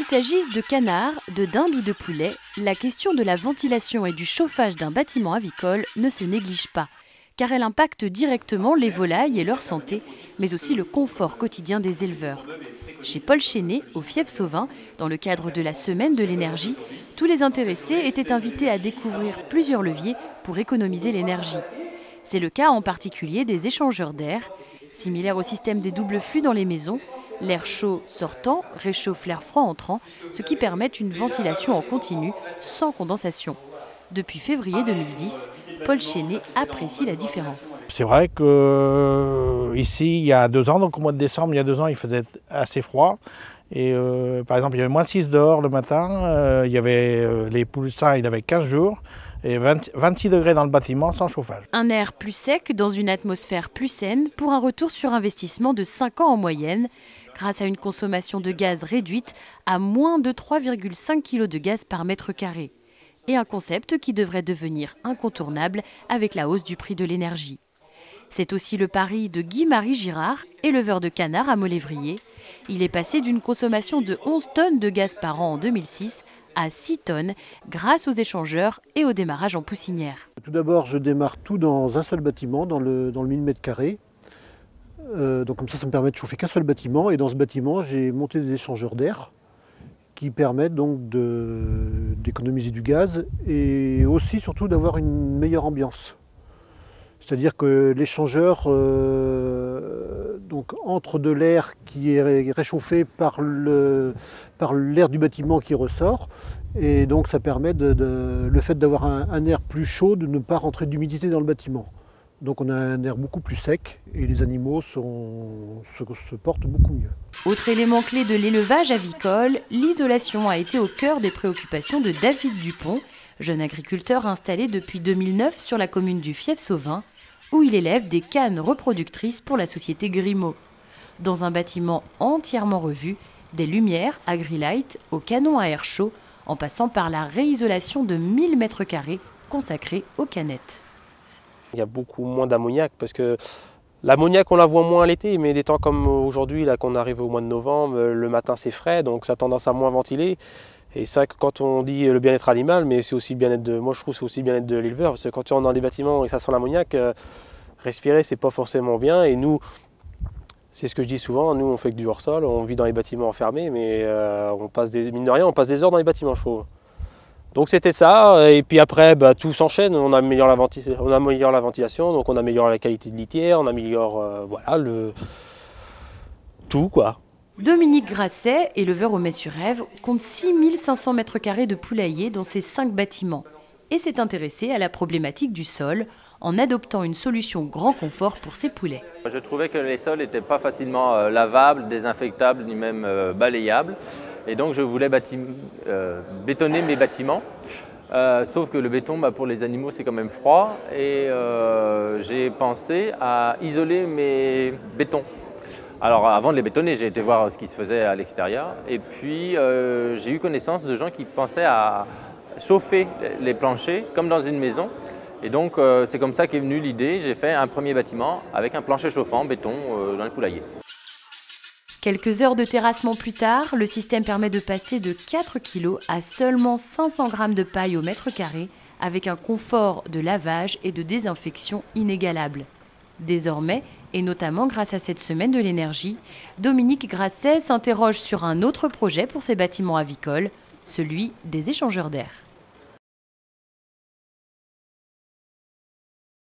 s'agisse de canards, de dindes ou de poulets, la question de la ventilation et du chauffage d'un bâtiment avicole ne se néglige pas, car elle impacte directement les volailles et leur santé, mais aussi le confort quotidien des éleveurs. Chez Paul Chénet, au Fief Sauvin, dans le cadre de la Semaine de l'énergie, tous les intéressés étaient invités à découvrir plusieurs leviers pour économiser l'énergie. C'est le cas en particulier des échangeurs d'air. Similaire au système des doubles flux dans les maisons, l'air chaud sortant réchauffe l'air froid entrant, ce qui permet une ventilation en continu, sans condensation. Depuis février 2010, Paul Chénet apprécie la différence. C'est vrai qu'ici, il y a 2 ans, donc au mois de décembre, il y a 2 ans, il faisait assez froid. Et par exemple, il y avait -6 dehors le matin, il y avait les poussins, il avait 15 jours. Et 26 degrés dans le bâtiment sans chauffage. Un air plus sec dans une atmosphère plus saine pour un retour sur investissement de 5 ans en moyenne, grâce à une consommation de gaz réduite à moins de 3,5 kg de gaz par mètre carré. Et un concept qui devrait devenir incontournable avec la hausse du prix de l'énergie. C'est aussi le pari de Guy-Marie Girard, éleveur de canards à Molévrier. Il est passé d'une consommation de 11 tonnes de gaz par an en 2006 à 6 tonnes grâce aux échangeurs et au démarrage en poussinière. Tout d'abord, je démarre tout dans un seul bâtiment, dans le 1000 m². Donc comme ça me permet de chauffer qu'un seul bâtiment. Et dans ce bâtiment, j'ai monté des échangeurs d'air qui permettent donc d'économiser du gaz et aussi surtout d'avoir une meilleure ambiance. C'est-à-dire que l'échangeur entre de l'air qui est réchauffé par l'air du bâtiment qui ressort, et donc ça permet le fait d'avoir un air plus chaud, de ne pas rentrer d'humidité dans le bâtiment. Donc on a un air beaucoup plus sec et les animaux se portent beaucoup mieux. Autre élément clé de l'élevage avicole, l'isolation a été au cœur des préoccupations de David Dupont, jeune agriculteur installé depuis 2009 sur la commune du Fief Sauvin, où il élève des canes reproductrices pour la société Grimaud. Dans un bâtiment entièrement revu, des lumières Agri-Light au canon à air chaud, en passant par la réisolation de 1000 m² consacrée aux canettes. Il y a beaucoup moins d'ammoniac parce que l'ammoniac on la voit moins l'été, mais des temps comme aujourd'hui, là qu'on arrive au mois de novembre, le matin c'est frais, donc ça a tendance à moins ventiler. Et c'est vrai que quand on dit le bien-être animal, mais c'est aussi le bien-être de, moi je trouve c'est aussi le bien-être de l'éleveur, parce que quand tu rentres dans des bâtiments et ça sent l'ammoniac, respirer c'est pas forcément bien. Et nous, c'est ce que je dis souvent, nous on fait que du hors-sol, on vit dans les bâtiments enfermés, mais mine de rien, on passe des heures dans les bâtiments, je trouve. Donc c'était ça, et puis après tout s'enchaîne, on améliore la ventilation, donc on améliore la qualité de litière, on améliore tout quoi. Dominique Grasset, éleveur au Mets-sur-Ève, compte 6500 m² de poulailler dans ses 5 bâtiments et s'est intéressé à la problématique du sol en adoptant une solution grand confort pour ses poulets. Je trouvais que les sols n'étaient pas facilement lavables, désinfectables ni même balayables. Et donc je voulais bétonner mes bâtiments, sauf que le béton pour les animaux c'est quand même froid et j'ai pensé à isoler mes bétons. Alors avant de les bétonner, j'ai été voir ce qui se faisait à l'extérieur et puis j'ai eu connaissance de gens qui pensaient à chauffer les planchers comme dans une maison. Et donc c'est comme ça qu'est venue l'idée, j'ai fait un premier bâtiment avec un plancher chauffant béton dans le poulailler. Quelques heures de terrassement plus tard, le système permet de passer de 4 kg à seulement 500 g de paille au m², avec un confort de lavage et de désinfection inégalable. Désormais, et notamment grâce à cette semaine de l'énergie, Dominique Grasset s'interroge sur un autre projet pour ses bâtiments avicoles, celui des échangeurs d'air.